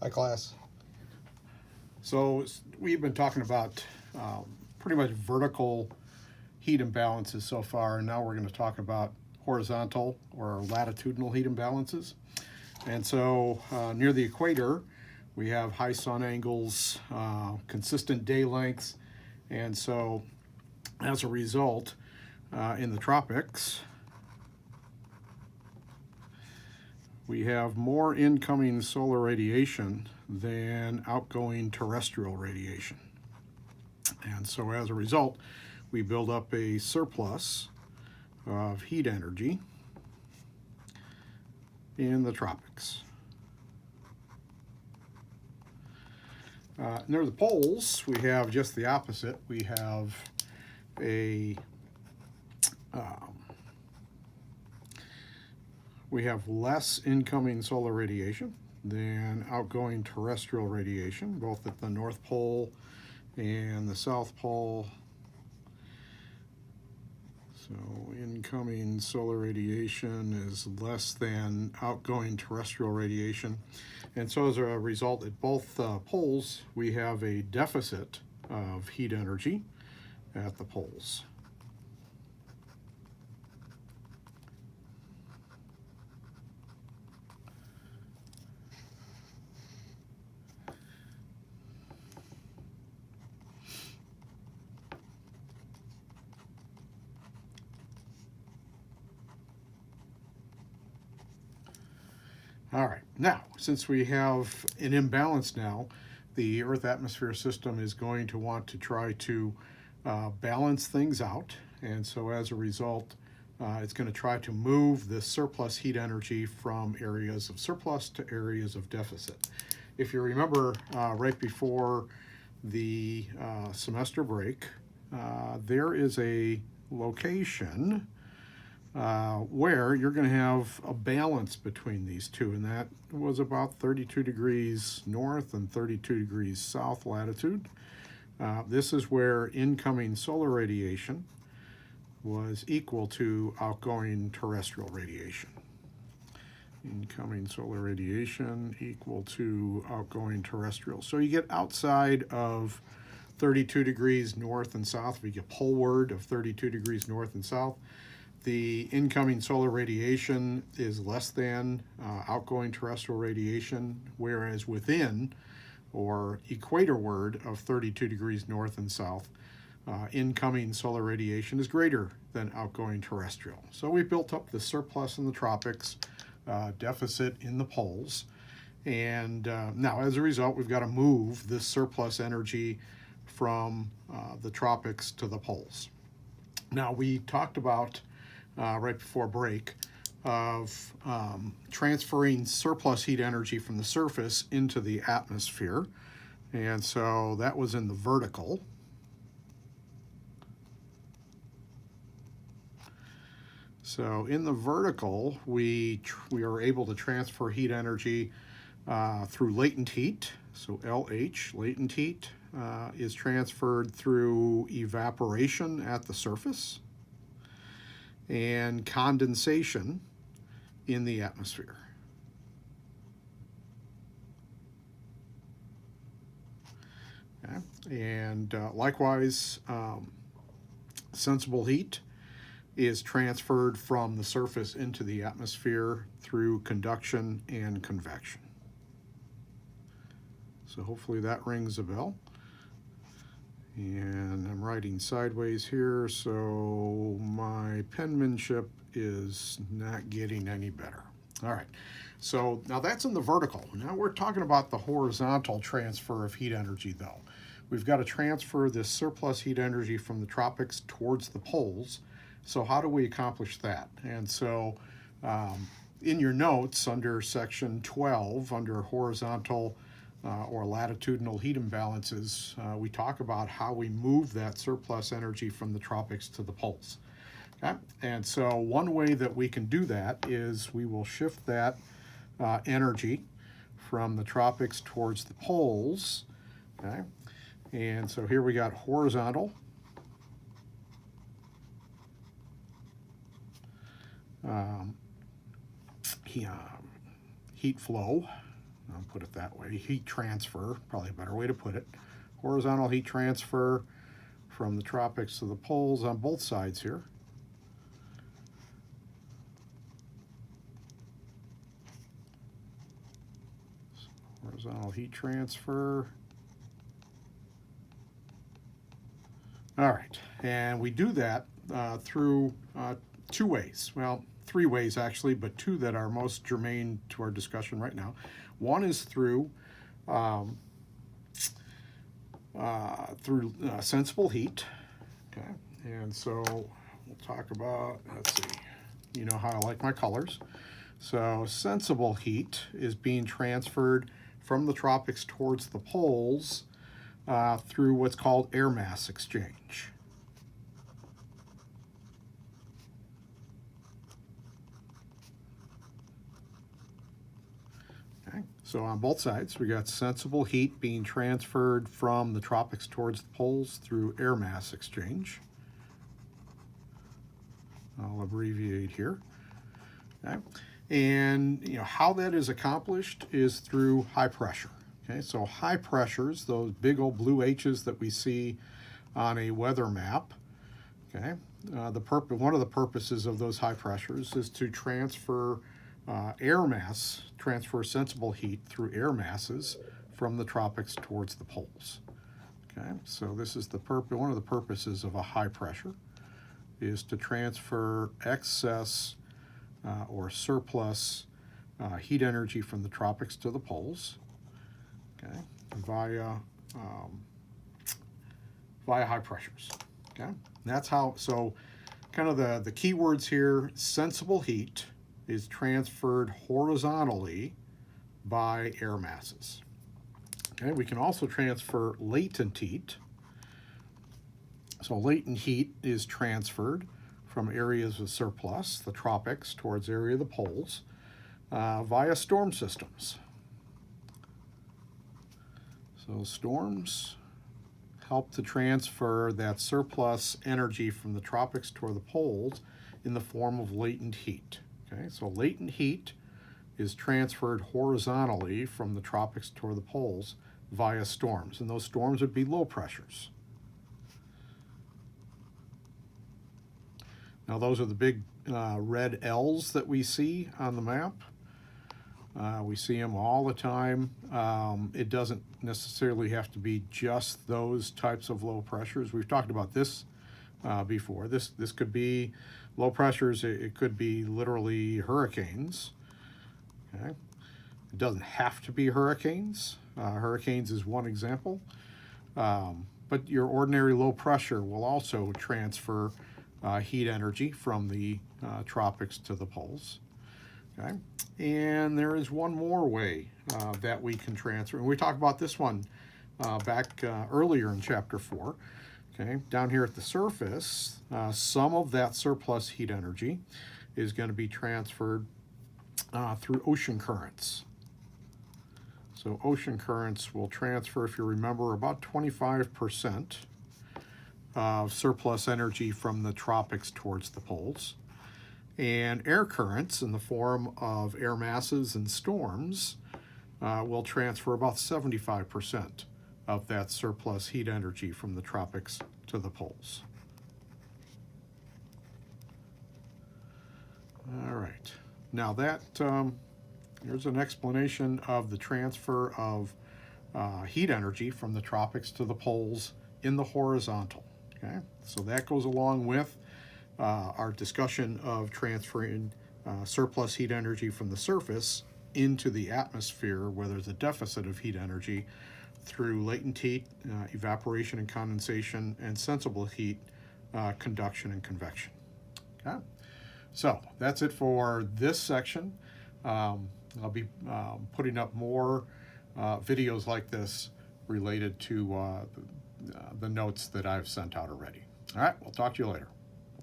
Hi, class. So we've been talking about pretty much vertical heat imbalances so far, and now we're going to talk about horizontal or latitudinal heat imbalances. And so near the equator, we have high sun angles, consistent day lengths, and so as a result, in the tropics, we have more incoming solar radiation than outgoing terrestrial radiation. And so as a result, we build up a surplus of heat energy in the tropics. Near the poles, we have just the opposite. We have less incoming solar radiation than outgoing terrestrial radiation, both at the North Pole and the South Pole. So incoming solar radiation is less than outgoing terrestrial radiation. And so as a result, at both poles, we have a deficit of heat energy at the poles. All right, now, since we have an imbalance now, the Earth atmosphere system is going to want to try to balance things out. And so as a result, it's going to try to move the surplus heat energy from areas of surplus to areas of deficit. If you remember, right before the semester break, there is a location where you're going to have a balance between these two, and that was about 32 degrees north and 32 degrees south latitude. This is where incoming solar radiation was equal to outgoing terrestrial radiation. Incoming solar radiation equal to outgoing terrestrial. So you get outside of 32 degrees north and south, we get poleward of 32 degrees north and south. The incoming solar radiation is less than outgoing terrestrial radiation, whereas within, or equatorward of 32 degrees north and south, incoming solar radiation is greater than outgoing terrestrial. So we built up the surplus in the tropics, deficit in the poles, and now as a result, we've got to move this surplus energy from the tropics to the poles. Now, we talked about right before break of transferring surplus heat energy from the surface into the atmosphere. And so that was in the vertical. So in the vertical, we are able to transfer heat energy through latent heat. So LH, latent heat, is transferred through evaporation at the surface and condensation in the atmosphere. Okay. And likewise, sensible heat is transferred from the surface into the atmosphere through conduction and convection. So hopefully that rings a bell. And I'm writing sideways here, so my penmanship is not getting any better. All right, so now that's in the vertical. Now we're talking about the horizontal transfer of heat energy, though. We've got to transfer this surplus heat energy from the tropics towards the poles. So how do we accomplish that? And so in your notes under section 12, under horizontal or latitudinal heat imbalances, we talk about how we move that surplus energy from the tropics to the poles. Okay? And so one way that we can do that is we will shift that energy from the tropics towards the poles. Okay? And so here we got horizontal heat flow. I'll put it that way, heat transfer, probably a better way to put it. Horizontal heat transfer from the tropics to the poles on both sides here. So horizontal heat transfer. All right, and we do that through two ways. Well, three ways actually, but two that are most germane to our discussion right now. One is through sensible heat. Okay, and so we'll talk about, let's see, you know how I like my colors. So sensible heat is being transferred from the tropics towards the poles through what's called air mass exchange. Okay, so on both sides, we got sensible heat being transferred from the tropics towards the poles through air mass exchange. I'll abbreviate here. Okay, and how that is accomplished is through high pressure. Okay, so high pressures, those big old blue H's that we see on a weather map. Okay, one of the purposes of those high pressures is to transfer transfer sensible heat through air masses from the tropics towards the poles. Okay, so this is one of the purposes of a high pressure is to transfer excess or surplus heat energy from the tropics to the poles. Okay, via high pressures. Okay, and that's how. So, kind of the key words here: sensible heat is transferred horizontally by air masses. Okay, we can also transfer latent heat. So latent heat is transferred from areas of surplus, the tropics, towards area of the poles via storm systems. So storms help to transfer that surplus energy from the tropics toward the poles in the form of latent heat. Okay, so latent heat is transferred horizontally from the tropics toward the poles via storms, and those storms would be low pressures. Now those are the big red L's that we see on the map. We see them all the time. It doesn't necessarily have to be just those types of low pressures. We've talked about this before. This could be low pressures. It could be literally hurricanes. Okay, it doesn't have to be hurricanes. Hurricanes is one example, but your ordinary low pressure will also transfer heat energy from the tropics to the poles. Okay, and there is one more way that we can transfer, and we talked about this one back earlier in chapter 4. Okay, down here at the surface, some of that surplus heat energy is going to be transferred through ocean currents. So ocean currents will transfer, if you remember, about 25% of surplus energy from the tropics towards the poles. And air currents in the form of air masses and storms will transfer about 75% of that surplus heat energy from the tropics to the poles. All right, now that here's an explanation of the transfer of heat energy from the tropics to the poles in the horizontal. Okay, so that goes along with our discussion of transferring surplus heat energy from the surface into the atmosphere where there's a deficit of heat energy through latent heat, evaporation and condensation, and sensible heat, conduction and convection. Okay, so that's it for this section. I'll be putting up more videos like this related to the notes that I've sent out already. All right, we'll talk to you later.